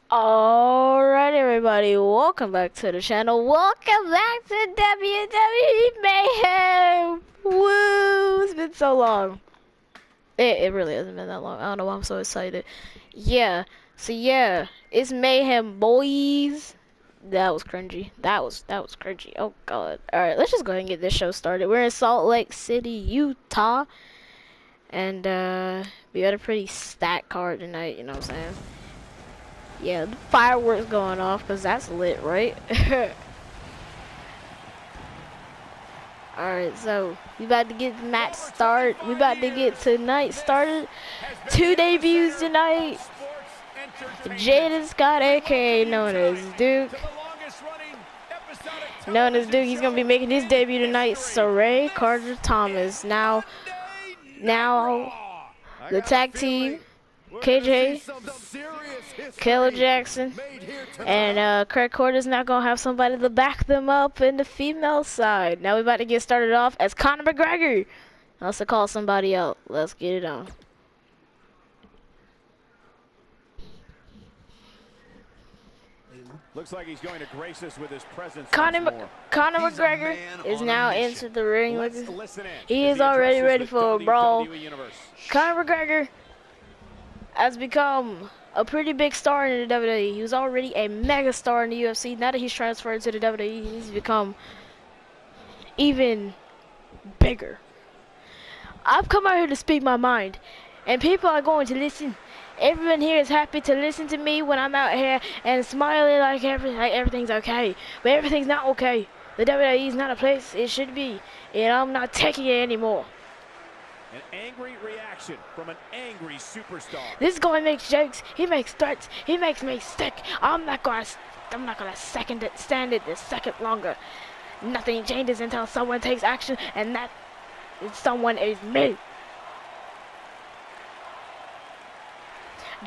Alright everybody, welcome back to the channel. Welcome back to WWE Mayhem! Woo! It's been so long. It really hasn't been that long. I don't know why I'm so excited. Yeah, it's Mayhem, boys. That was cringy. That was cringy. Oh god. Alright, let's just go ahead and get this show started. We're in Salt Lake City, Utah. And we got a pretty stacked card tonight, you know what I'm saying? Yeah, the fireworks going off because that's lit, right? Alright, so we about to get the match started. We about to get tonight started. 2 debuts tonight. Jaden Scott, aka known as Duke. He's gonna be making his debut tonight. Saray Carter Thomas. Now the tag team. KJ, Kayla Jackson, and Craig Corder's not gonna have somebody to back them up in the female side. Now we're about to get started off as Conor McGregor. Let's call somebody out. Let's get it on. Looks like he's going to grace us with his presence. Conor McGregor is now entered the ring. He is already ready for a brawl. Conor McGregor has become a pretty big star in the WWE. He was already a mega star in the UFC. Now that he's transferred to the WWE, he's become even bigger. I've come out here to speak my mind, and people are going to listen. Everyone here is happy to listen to me when I'm out here and smiling like everything's okay. But everything's not okay. The WWE is not a place it should be, and I'm not taking it anymore. An angry reaction from an angry superstar. This guy makes jokes. He makes threats. He makes me sick. I'm not gonna stand it a second longer. Nothing changes until someone takes action, and that someone is me.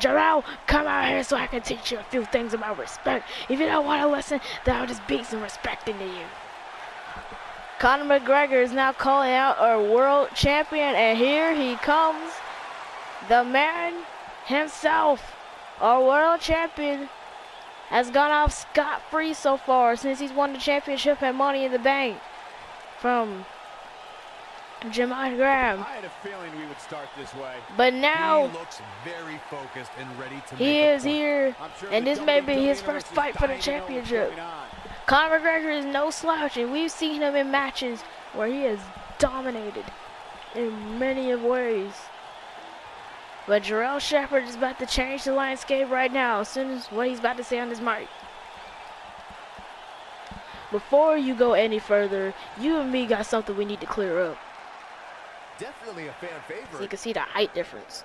Jarrell, come out here so I can teach you a few things about respect. If you don't want to listen, then I'll just beat some respect into you. Conor McGregor is now calling out our world champion, and here he comes, the man himself. Our world champion has gone off scot-free so far since he's won the championship and Money in the Bank from Jermaine Graham. I had a feeling we would start this way. But now he looks very focused and ready to he is here, and this may be his first fight for the championship. Conor McGregor is no slouch, and we've seen him in matches where he has dominated in many of ways. But Jarrell Shepherd is about to change the landscape right now as soon as what he's about to say on his mic. Before you go any further, you and me got something we need to clear up. Definitely a fan favorite. So you can see the height difference.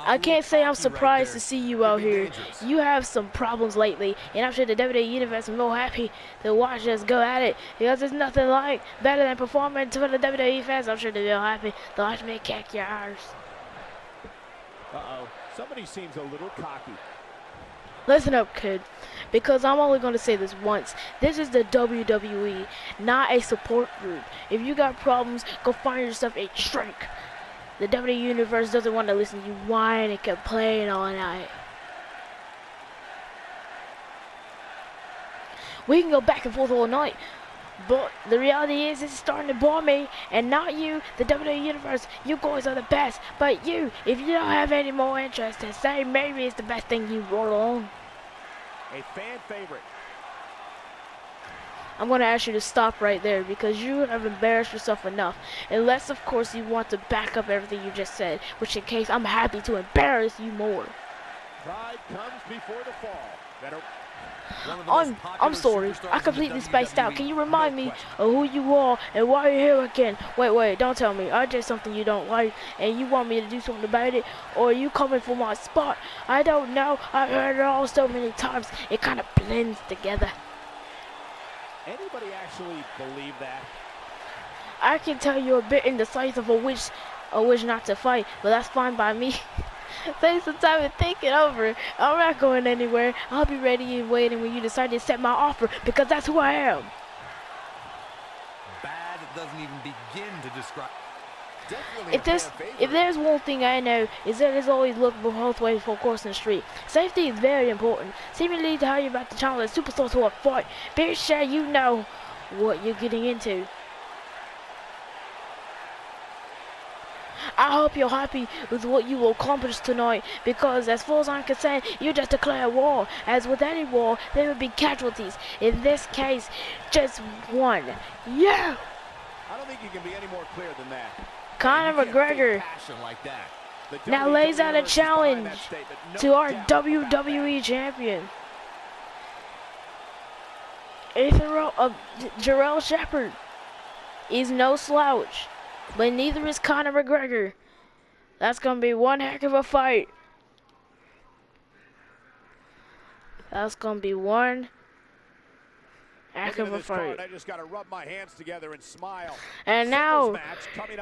I can't say I'm surprised to see you out here. You have some problems lately, and I'm sure the WWE Universe is more happy to watch us go at it, because there's nothing like better than performing for the WWE fans. I'm sure they're real happy to watch me kick your ass. Uh-oh. Somebody seems a little cocky. Listen up, kid, because I'm only going to say this once. This is the WWE, not a support group. If you got problems, go find yourself a shrink. The WWE Universe doesn't want to listen to you whine and complain all night. We can go back and forth all night, but the reality is it's starting to bore me, and not you, the WWE Universe. You guys are the best, but you, if you don't have any more interest, then say maybe it's the best thing you roll on. A fan favorite. I'm going to ask you to stop right there because you have embarrassed yourself enough. Unless, of course, you want to back up everything you just said, which in case I'm happy to embarrass you more. Pride comes before the fall. I'm sorry. I completely spaced out. Can you remind me of who you are and why you're here again? Wait, don't tell me. I did something you don't like and you want me to do something about it, or are you coming for my spot? I don't know. I've heard it all so many times. It kind of blends together. Anybody actually believe that? I can tell you're a bit indecisive of which not to fight, but that's fine by me. Take some time and think it over. I'm not going anywhere. I'll be ready and waiting when you decide to accept my offer, because that's who I am. Bad doesn't even begin to describe. Definitely a fan favorite. If there's one thing I know, is that there's always look both ways for crossing the street. Safety is very important. Seemingly to how you're about to challenge a superstar to a fight. Be sure you know what you're getting into. I hope you're happy with what you will accomplish tonight, because as far as I'm concerned, you just declare war. As with any war, there will be casualties. In this case, just one. Yeah! I don't think you can be any more clear than that. Conor McGregor now lays out a challenge to our WWE champion. Jarrell Shepherd is no slouch, but neither is Conor McGregor. That's gonna be one heck of a fight. That's gonna be one heck of a fight. I just gotta rub my hands together and smile. And now,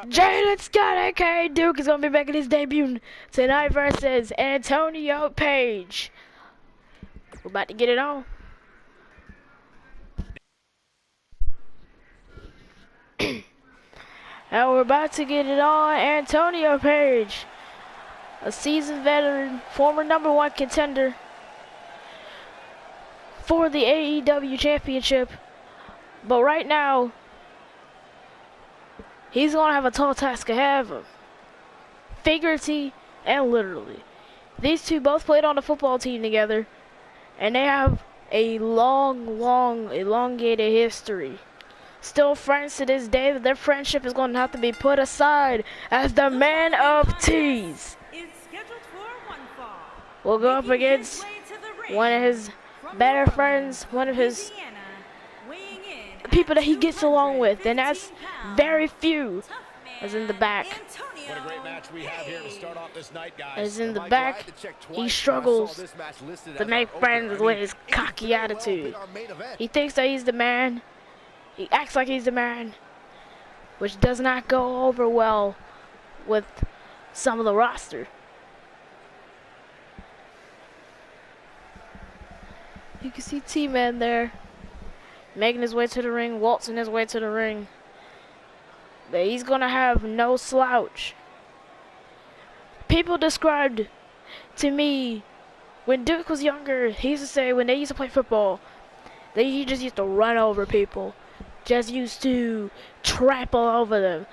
Jaden Scott, aka Duke, is gonna be making his debut tonight versus Antonio Page. We're about to get it on. Now we're about to get it on. Antonio Page, a seasoned veteran, former #1 contender for the AEW championship. But right now, he's gonna have a tall task ahead of him, figuratively and literally. These two both played on the football team together, and they have a long, elongated history. Still friends to this day, but their friendship is going to have to be put aside as the man of tees will go up against one of his better friends, one of his people that he gets along with, and that's very few. As in the back. What a great match we have here to start off this night, guys. As in the back, he struggles to make friends with his cocky attitude. He thinks that he's the man. He acts like he's the man, which does not go over well with some of the roster. You can see T-Man there, making his way to the ring, waltzing his way to the ring. But he's gonna have no slouch. People described to me, when Duke was younger, he used to say when they used to play football, he just used to run over people. Just used to trample over them.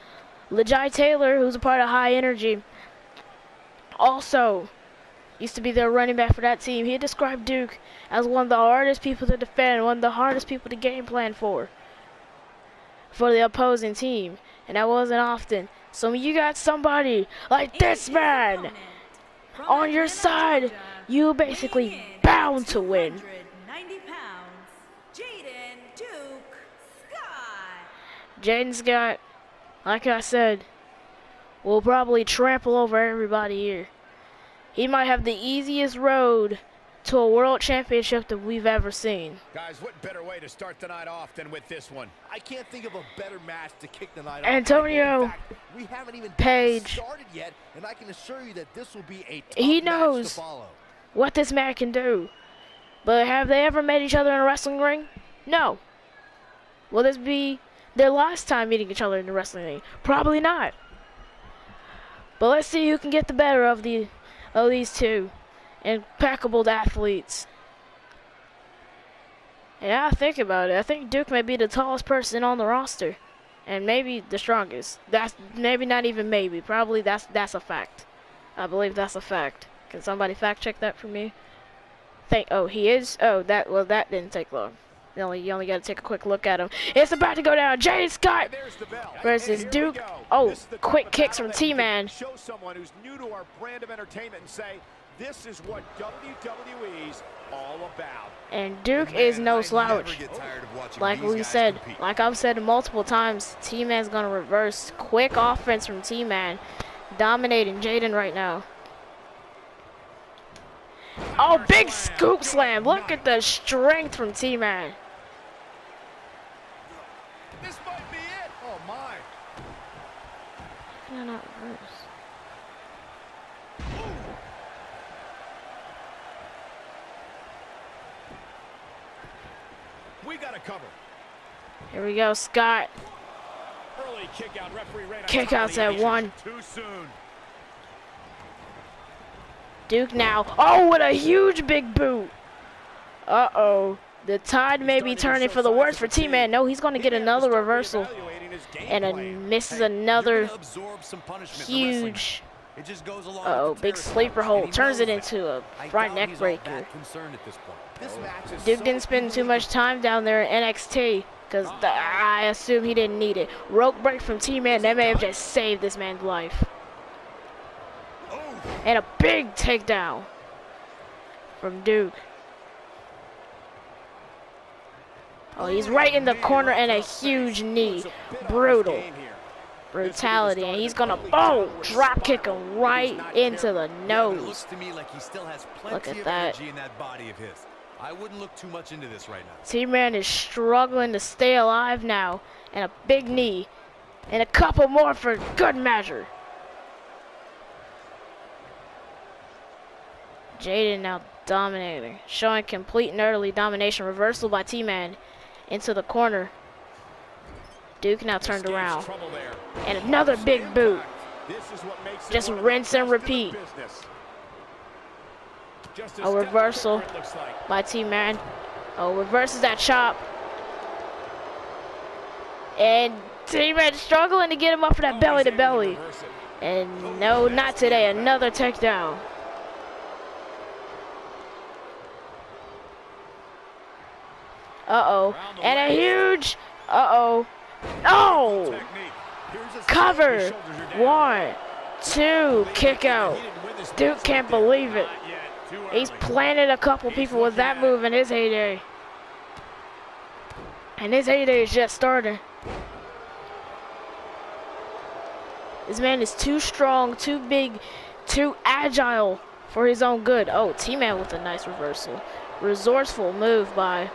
Lejai Taylor, who's a part of High Energy, also used to be their running back for that team. He described Duke as one of the hardest people to defend, one of the hardest people to game plan for the opposing team. And that wasn't often. So when you got somebody like this man on your side, you basically bound to win. Jaden Scott, like I said, will probably trample over everybody here. He might have the easiest road to a world championship that we've ever seen. Guys, what better way to start the night off than with this one? I can't think of a better match to kick the night off. Antonio we haven't even Page started yet, and I can assure you that this will be a tough he match knows to follow. what this man can do. But have they ever met each other in a wrestling ring? No. Will this be their last time meeting each other in the wrestling ring? Probably not. But let's see who can get the better of these two impeccable athletes. And I think about it, I think Duke may be the tallest person on the roster, and maybe the strongest. That's maybe not even maybe. Probably that's a fact. I believe that's a fact. Can somebody fact check that for me? He is. That didn't take long. You only got to take a quick look at him. It's about to go down. Jaden Scott versus Duke. Oh, quick kicks from T-Man. Show someone who's new to our brand of entertainment and say, this is what WWE's all about. And Duke is no slouch. Like we said, like I've said multiple times, T-Man's gonna reverse. Quick offense from T-Man, dominating Jaden right now. Oh, big scoop slam. Look at the strength from T-Man. This might be it. Oh my. No, not reverse. We got to cover. Here we go, Scott. Early kick out, referee ran on Kickouts top at of the one. action. Too soon. Duke now. Oh, what a huge big boot. Uh-oh. The tide may be turning for the worse for T-Man. No, he's going to get another reversal. And misses another huge. Uh-oh, big sleeper hold. Turns it into a front neck breaker. Duke didn't spend too much time down there in NXT because I assume he didn't need it. Rope break from T-Man. That may have just saved this man's life. And a big takedown from Duke. Oh, he's right in the corner and a huge knee. Brutal. Brutality. And he's going to, oh, drop kick him right into the nose. Look at that. I wouldn't look too much into this right now. T-Man is struggling to stay alive now. And a big knee. And a couple more for good measure. Jaden now dominating. Showing complete and utterly domination. Reversal by T-Man into the corner. Duke now turned around. And another big boot. Just rinse and repeat. A reversal by T-Man. Oh, reverses that chop. And T-Man struggling to get him up for that belly to belly. And no, not today. Another takedown. Uh-oh. And a huge... Uh-oh. Oh! Cover. 1, 2, kick out. Duke can't believe it. He's planted a couple people with that move in his heyday. And his heyday is just starting. This man is too strong, too big, too agile for his own good. Oh, T-Man with a nice reversal. Resourceful move by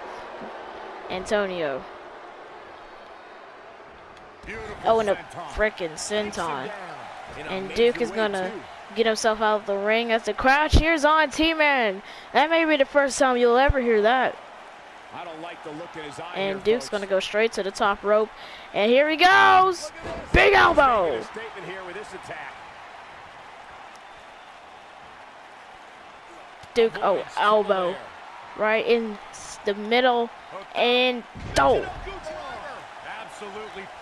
Antonio. Oh, and a frickin' senton. And Duke is gonna get himself out of the ring as the crowd cheers on T-Man. That may be the first time you'll ever hear that. And Duke's gonna go straight to the top rope. And here he goes! Big elbow! Duke, oh, elbow. Right in the middle. And oh!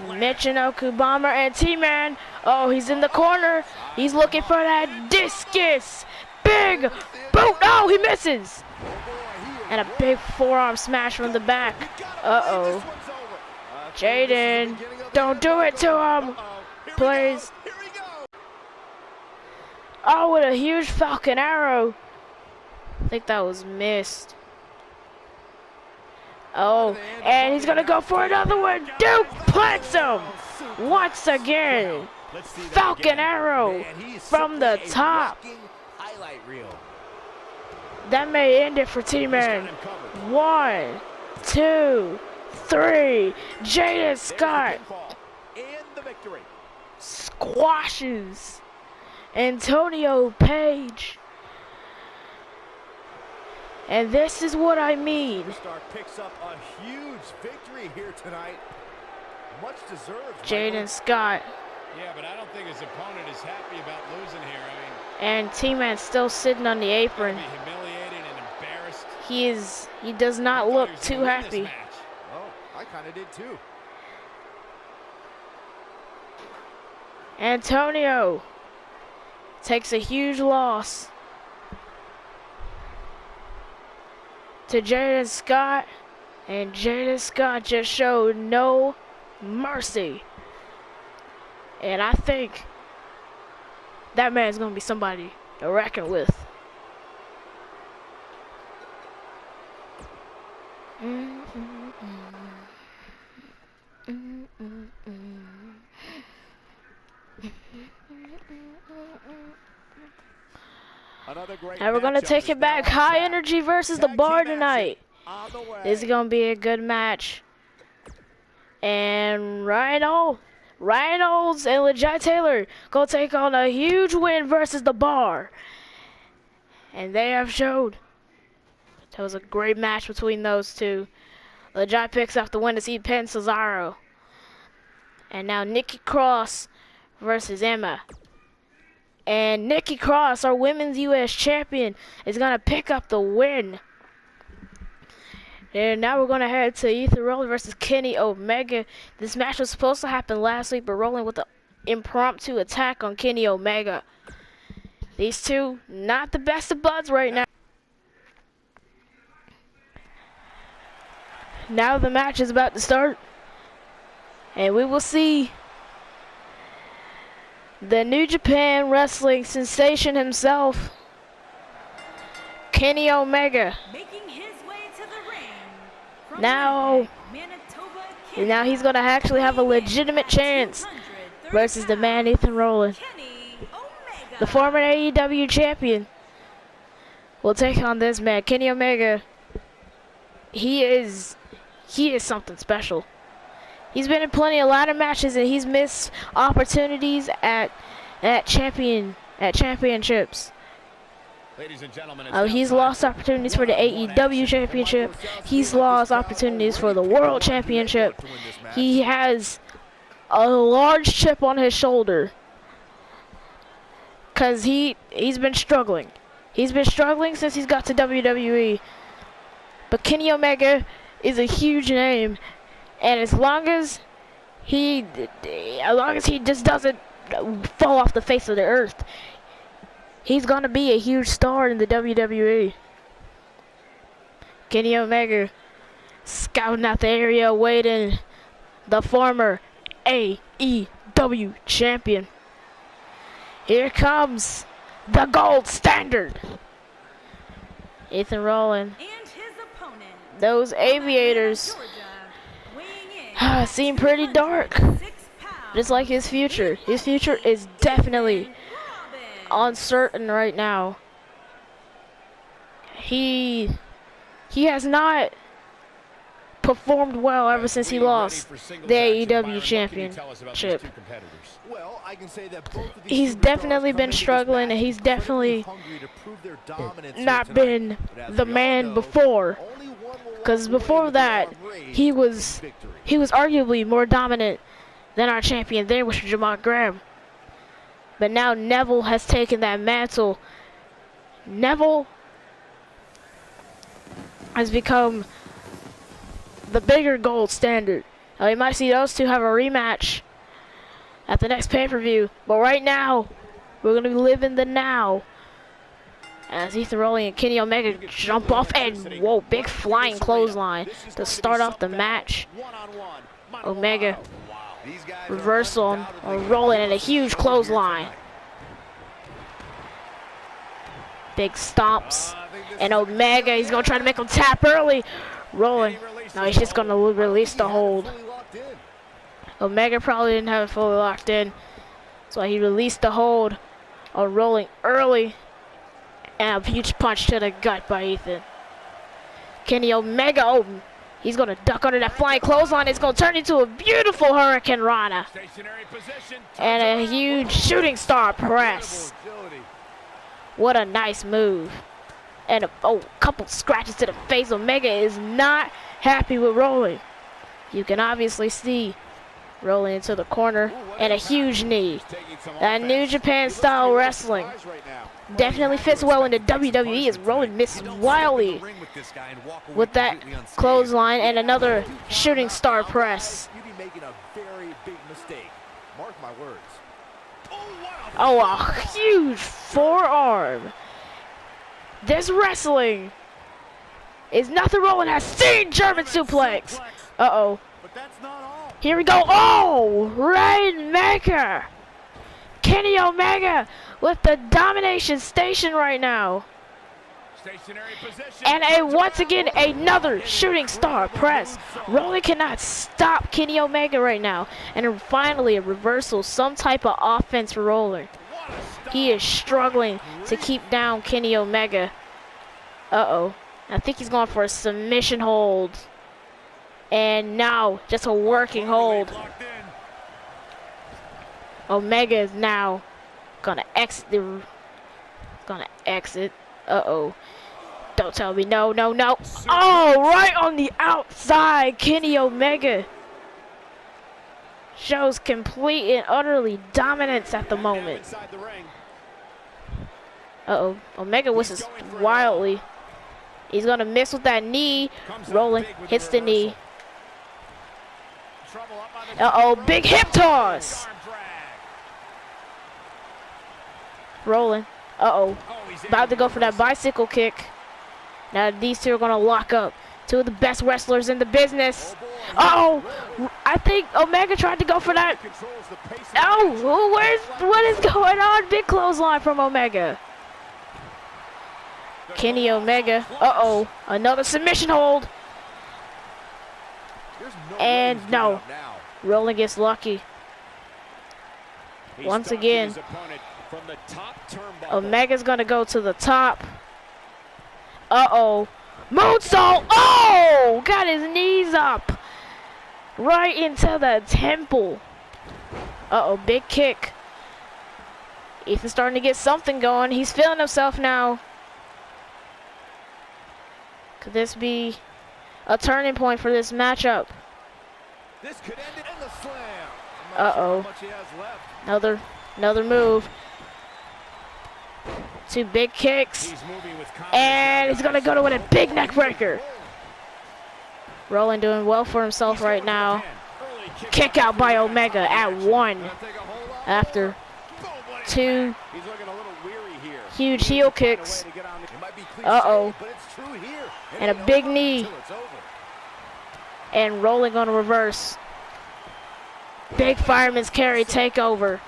Michinoku bomber and T-Man. Oh, he's in the corner. He's looking for that discus. Big boot. Oh, he misses. And a big forearm smash from the back. Uh-oh. Jaden, don't do it to him. Please. Oh, with a huge Falcon Arrow. I think that was missed. Oh, and he's gonna go for another one. Duke plants him once again. Falcon Arrow from the top. That may end it for T-Man. 1, 2, 3. Jaden Scott squashes Antonio Page. And this is what I mean. Picks up a huge victory here tonight. Much deserved. Jaden Scott. Yeah, but I don't think his opponent is happy about losing here. And T-Man's still sitting on the apron. Humiliated and embarrassed. He does not look too happy. Oh, I kind of did too. Antonio takes a huge loss to Jaden Scott, and Jaden Scott just showed no mercy. And I think that man's gonna be somebody to reckon with. And we're gonna take it back. High Energy versus the Bar tonight. This is gonna be a good match. And Reynolds and Legit Taylor gonna take on a huge win versus the Bar. And they have showed. That was a great match between those two. Legit picks up the win as he pins Cesaro. And now Nikki Cross versus Emma. And Nikki Cross, our women's U.S. champion, is going to pick up the win. And now we're going to head to Ethan Rollin versus Kenny Omega. This match was supposed to happen last week, but Rollin with an impromptu attack on Kenny Omega. These two, not the best of buds right now. Now the match is about to start. And we will see the New Japan Wrestling sensation himself, Kenny Omega. Making his way to the ring from Now he's going to actually have a legitimate chance versus the man Ethan Rollin. The former AEW champion will take on this man, Kenny Omega. He is something special. He's been in plenty of ladder matches and he's missed opportunities at championships. Ladies and gentlemen, He's lost opportunities for the AEW championship. He's lost opportunities for the world championship. He has a large chip on his shoulder because he's been struggling. He's been struggling since he's got to WWE. But Kenny Omega is a huge name. And as long as he just doesn't fall off the face of the earth, he's gonna be a huge star in the WWE. Kenny Omega scouting out the area, awaiting the former AEW champion. Here comes the gold standard, Ethan Rollin. And his opponent, Those aviators seem pretty dark, just like his future. His future is definitely uncertain right now. He has not performed well ever since he lost the AEW championship. Well, I can say that both of these He's definitely been struggling, and he's definitely not been the man before. Because before that, he was arguably more dominant than our champion there, which was Jamal Graham. But now Neville has taken that mantle. Neville has become the bigger gold standard. You might see those two have a rematch at the next pay-per-view. But right now, we're going to be living the now. As Ethan Rollin and Kenny Omega jump off, and whoa, big flying clothesline to start off the match. Omega reversal on Rollin and a huge clothesline. Big stomps, and Omega, he's gonna try to make him tap early. Rollin, no, he's just gonna release the hold. Omega probably didn't have it fully locked in, so he released the hold on Rollin early. And a huge punch to the gut by Ethan. Kenny Omega, he's going to duck under that flying clothesline. It's going to turn into a beautiful Hurricane Rana. And a huge shooting star press. What a nice move. And a couple scratches to the face. Omega is not happy with Rollin. You can obviously see Rollin into the corner. And a huge knee. That New Japan style wrestling definitely fits well into WWE, as Rollin missed wildly with that clothesline and another shooting star press. You'd be making a very big mistake. Mark my words. Oh, a huge forearm. This wrestling is nothing Rollin has seen. German suplex. Uh-oh. Here we go. Oh, Rainmaker. Kenny Omega with the domination station right now. And once again, another shooting star press. Rollin cannot stop Kenny Omega right now. And finally, a reversal, some type of offense for Rollin. He is struggling to keep down Kenny Omega. Uh-oh. I think he's going for a submission hold. And now, just a working hold. Omega is now gonna exit Uh-oh. Don't tell me no, no, no. Oh, right on the outside, Kenny Omega. shows complete and utterly dominance at the moment. Uh-oh. Omega whistles wildly. He's going to miss with that knee. Rolling. Hits the knee. Uh-oh. Big hip toss. Rolling. Uh-oh. About to go for that bicycle kick. Now these two are going to lock up. Two of the best wrestlers in the business. Uh-oh. I think Omega tried to go for that. Oh, what is going on? Big clothesline from Omega. Kenny Omega. Uh-oh. Another submission hold. And no. Rolling gets lucky. Once again. Omega's going to go to the top. Uh-oh. Moonsault. Oh! Got his knees up. Right into the temple. Uh-oh. Big kick. Ethan's starting to get something going. He's feeling himself now. Could this be a turning point for this matchup? This could end it in the slam. Uh-oh. Another move. Two big kicks. And he's going to go to with a big neck breaker. Roland doing well for himself right now. Kick out by Omega at 1. After 2 huge heel kicks. Uh-oh. And a big knee. And Roland going to reverse. Big fireman's carry takeover.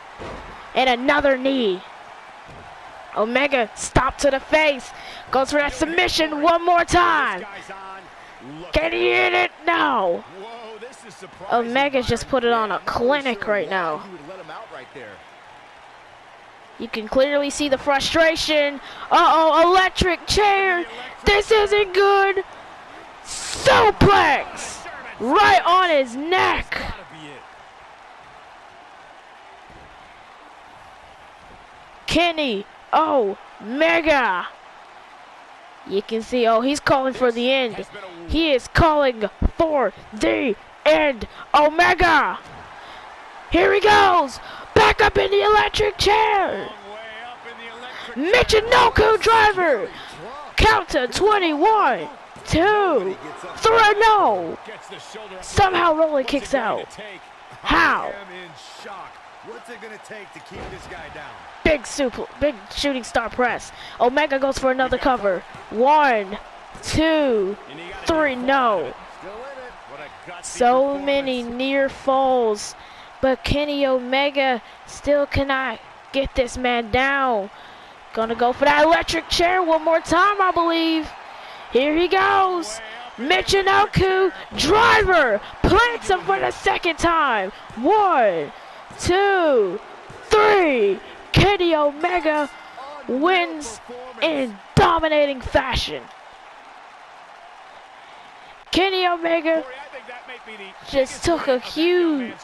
And another knee. Omega stop to the face. Goes for that submission one more time. Can he hit it? No. Omega's just put it on a clinic right now. You can clearly see the frustration. Uh-oh, electric chair. This isn't good. Suplex. Right on his neck. Kenny Omega. You can see, he's calling for the end. He is calling for the end. Omega. Here he goes. Back up in the electric chair. Michinoku driver. Count to 21, 2, 3, no. Somehow Roland kicks out. How? What's it gonna take to keep this guy down? Big shooting star press. Omega goes for another cover. 1, 2, 3, no. So many near falls, but Kenny Omega still cannot get this man down. Gonna go for that electric chair one more time, I believe. Here he goes. Michinoku driver plants him for the second time. 1, 2, 3. Kenny Omega wins in dominating fashion. Kenny Omega just took a huge,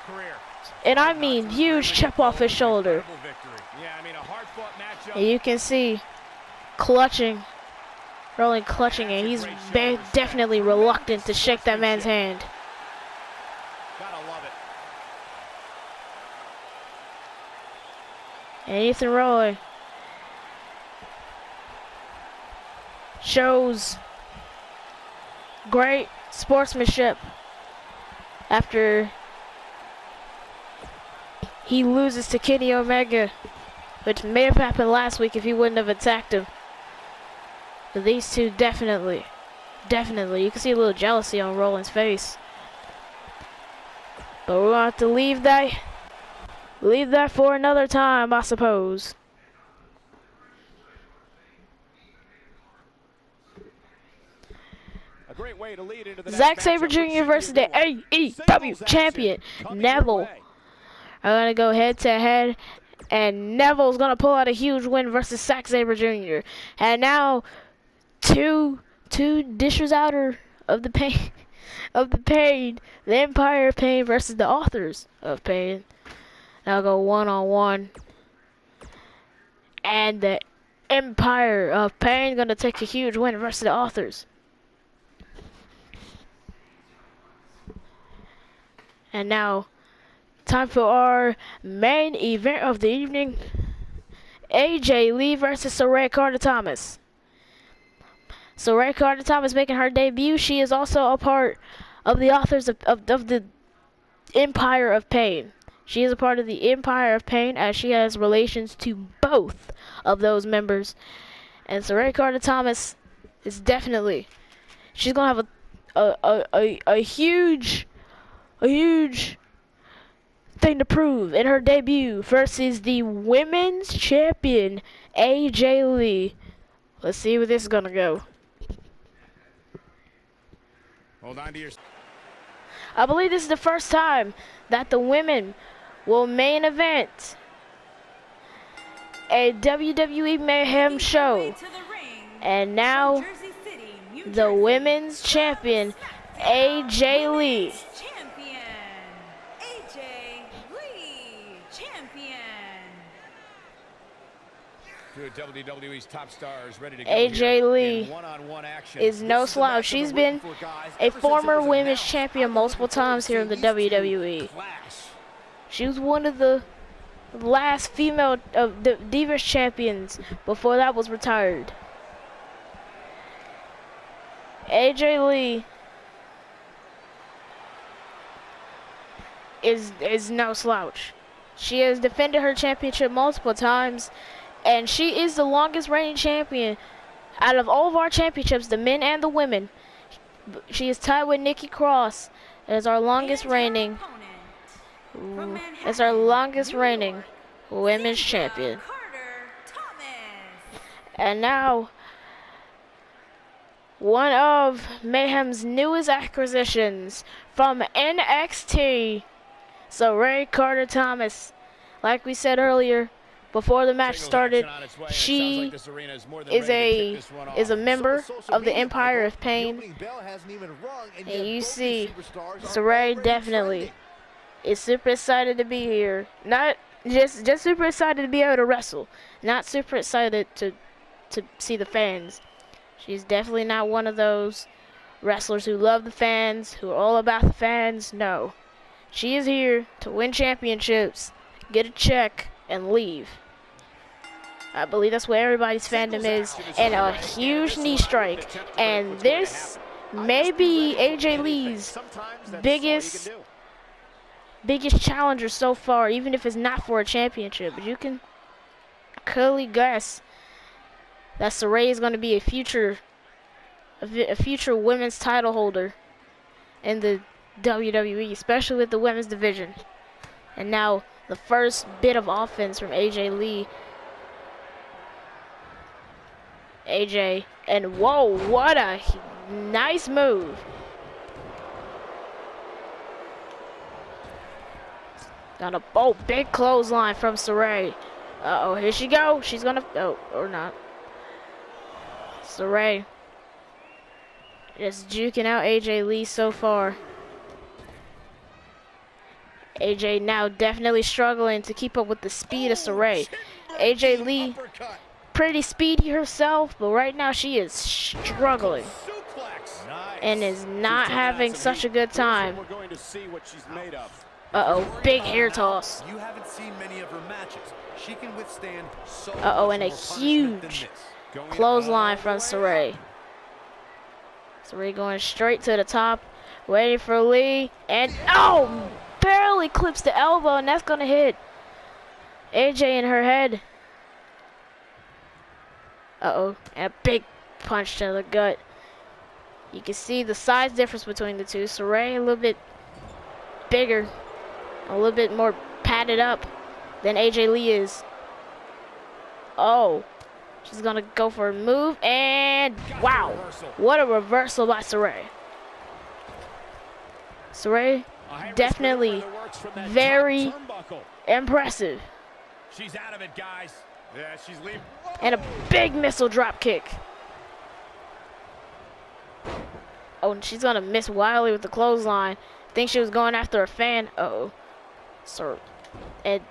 and I mean huge, chip off his shoulder. And you can see clutching, Roland clutching, and he's definitely reluctant to shake that man's hand. And Ethan Roy shows great sportsmanship after he loses to Kenny Omega, which may have happened last week if he wouldn't have attacked him. But these two definitely, you can see a little jealousy on Roland's face. But we're going to have to leave that for another time, I suppose. A great way to lead into the Zack Sabre Jr. versus the AEW champion, Neville. I'm going to go head to head, and Neville's going to pull out a huge win versus Zack Sabre Jr. And now, two dishers out of the pain, the Empire of Pain versus the Authors of Pain. Now go 1-on-1. And the Empire of Pain going to take a huge win versus the Authors. And now Time for our main event of the evening. AJ Lee versus Saray Carter-Thomas. Saray Carter-Thomas making her debut. She is also a part of the authors of the Empire of Pain. She is a part of the Empire of Pain as she has relations to both of those members. And Saray Carter-Thomas is definitely, she's gonna have a huge thing to prove in her debut versus the women's champion AJ Lee. Let's see where this is gonna go. Hold on to your... I believe this is the first time that the women will main event a WWE Mayhem show. And now the women's champion AJ Lee. WWE's top stars ready to go AJ Lee one-on-one action. is no slouch. She's been a former women's champion multiple times here in the WWE. She was one of the last female Divas champions before that was retired. AJ Lee is no slouch. She has defended her championship multiple times, and she is the longest reigning champion out of all of our championships, the men and the women. She is tied with Nikki Cross as our longest reigning. As our longest reigning women's champion. And now, one of Mayhem's newest acquisitions from NXT, Saray Carter-Thomas. Like we said earlier, before the match started, she is a member of the Empire of Pain. And you see, Saray definitely is super excited to be here. Not just super excited to be able to wrestle. Not super excited to see the fans. She's definitely not one of those wrestlers who love the fans, who are all about the fans. No. She is here to win championships, get a check, and leave. I believe that's where everybody's fandom is. And a huge knee strike. And this may be AJ Lee's biggest challenger so far, even if it's not for a championship. But you can clearly guess that Saray is going to be a future women's title holder in the WWE, especially with the women's division. And now the first bit of offense from AJ Lee. AJ, and whoa, what a nice move. Got a big clothesline from Saray. Uh-oh, here she go. She's gonna, or not. Saray just juking out AJ Lee so far. AJ now definitely struggling to keep up with the speed of Saray. AJ Lee, pretty speedy herself, but right now she is struggling and is not having such a good time. Uh-oh, big hair toss. You haven't seen many of her matches. She can withstand so uh-oh, and a huge clothesline from Saray. Saray going straight to the top, waiting for Lee, and oh, barely clips the elbow, and that's gonna hit AJ in her head. Uh-oh, and a big punch to the gut. You can see the size difference between the two. Saray a little bit bigger, a little bit more padded up than AJ Lee is. Oh, she's gonna go for a move, and wow, what a reversal by Saray. Saray definitely very impressive. She's out of it, guys. Yeah, she's leaving. And a big missile drop kick. Oh, and she's gonna miss wildly with the clothesline. Think she was going after a fan. Uh-oh. So, and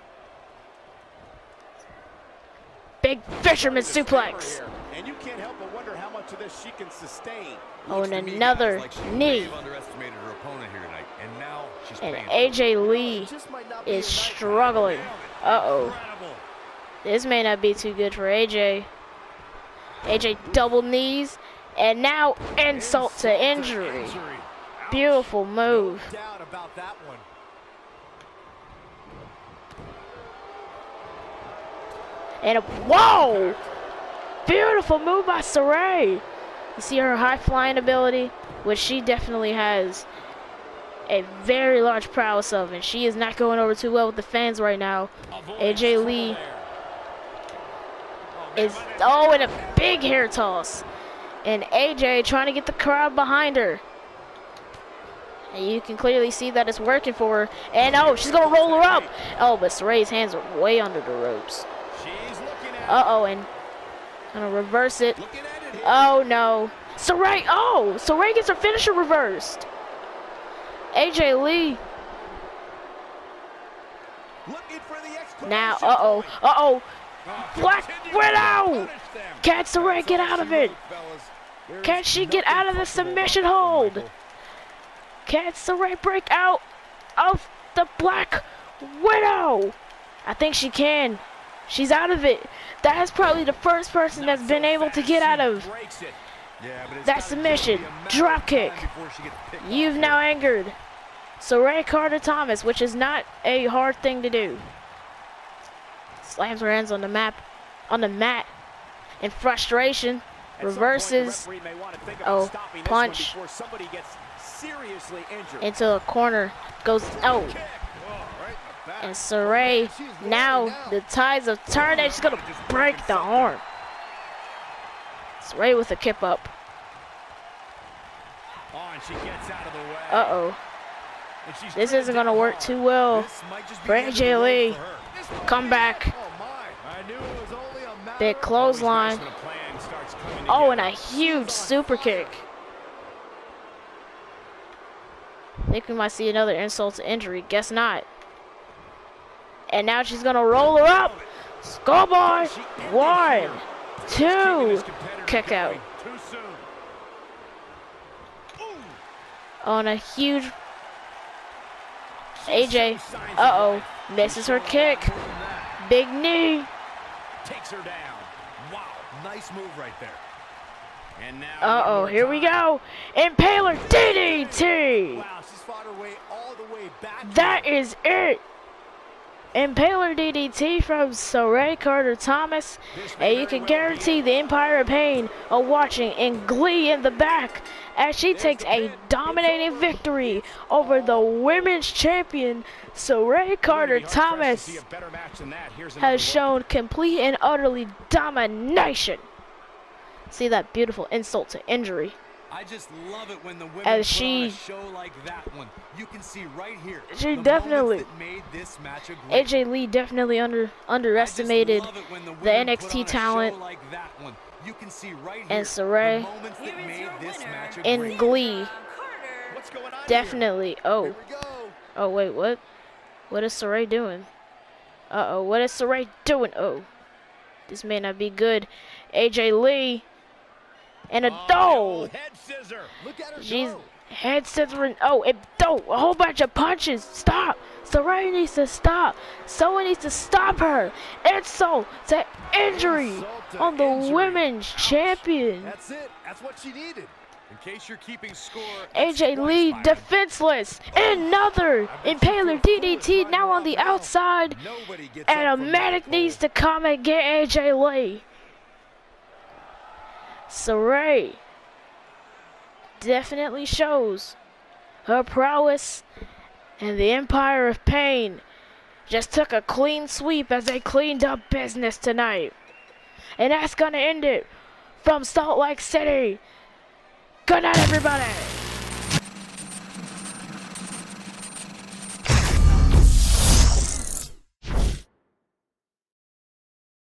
big fisherman suplex. And you can't help but wonder how much of this she can sustain. Oh, and another knee. underestimated her opponent here tonight, and now she's And AJ Lee is struggling. Uh-oh. This may not be too good for AJ. AJ double knees. And now insult to injury. Beautiful move. No doubt about that one. And whoa! Beautiful move by Saray. You see her high flying ability, which she definitely has a very large prowess of, and she is not going over too well with the fans right now. AJ Lee is, oh, and a big hair toss. And AJ trying to get the crowd behind her. And you can clearly see that it's working for her. And oh, she's gonna roll her up. Oh, but Saray's hands are way under the ropes. Uh-oh, and gonna reverse it. Oh no. Saray, oh, Saray gets her finisher reversed. AJ Lee. Now, uh-oh. Black Widow! Can Saray get out of it? Can she get out of the submission hold? Can Saray break out of the Black Widow? I think she can. She's out of it. That is probably the first person that's been able to get out of that submission. Drop kick. You've now angered Saray Carter Thomas, which is not a hard thing to do. Slams her hands on the mat in frustration. Reverses. Oh, punch into the corner. Goes, oh. And Saray, now the tides have turned and she's gonna break the arm. Saray with a kip up. Uh-oh. This isn't gonna work too well for AJ Lee. Come back. Big clothesline. Oh, and a huge super kick. Think we might see another insult to injury. Guess not. And now she's gonna roll her up. Schoolboy. 1, 2. Kick out. On a huge. AJ. Uh-oh. Misses her kick. Big knee. Takes her down. Wow. Nice move right there. And now Uh-oh. Here we go. Impaler DDT. Wow, she's fought her way all the way back. That is it. Impaler DDT from Saray Carter Thomas, and you can guarantee the Empire of Pain are watching in glee in the back as she takes a dominating victory over the women's champion. Saray Carter Thomas has shown complete and utterly domination. See that beautiful insult to injury. I just love it when the women as she show like that one. You can see right here. She definitely made this match a great. AJ Lee definitely underestimated the NXT talent like that one. You can see right here and Saray in glee. Definitely. Oh. Oh wait, what? What is Saray doing? Uh-oh, what is Saray doing? Oh. This may not be good. AJ Lee. And a dough. She's head scissoring. Oh, a whole bunch of punches. Stop. Saray needs to stop. Someone needs to stop her. Insult to injury on the women's champion. That's it. That's what she needed. In case you're keeping score. AJ Lee defenseless. Another Impaler DDT now on the outside. And a medic needs to come and get AJ Lee. Saray definitely shows her prowess, and the Empire of Pain just took a clean sweep as they cleaned up business tonight. And that's gonna end it from Salt Lake City. Good night, everybody.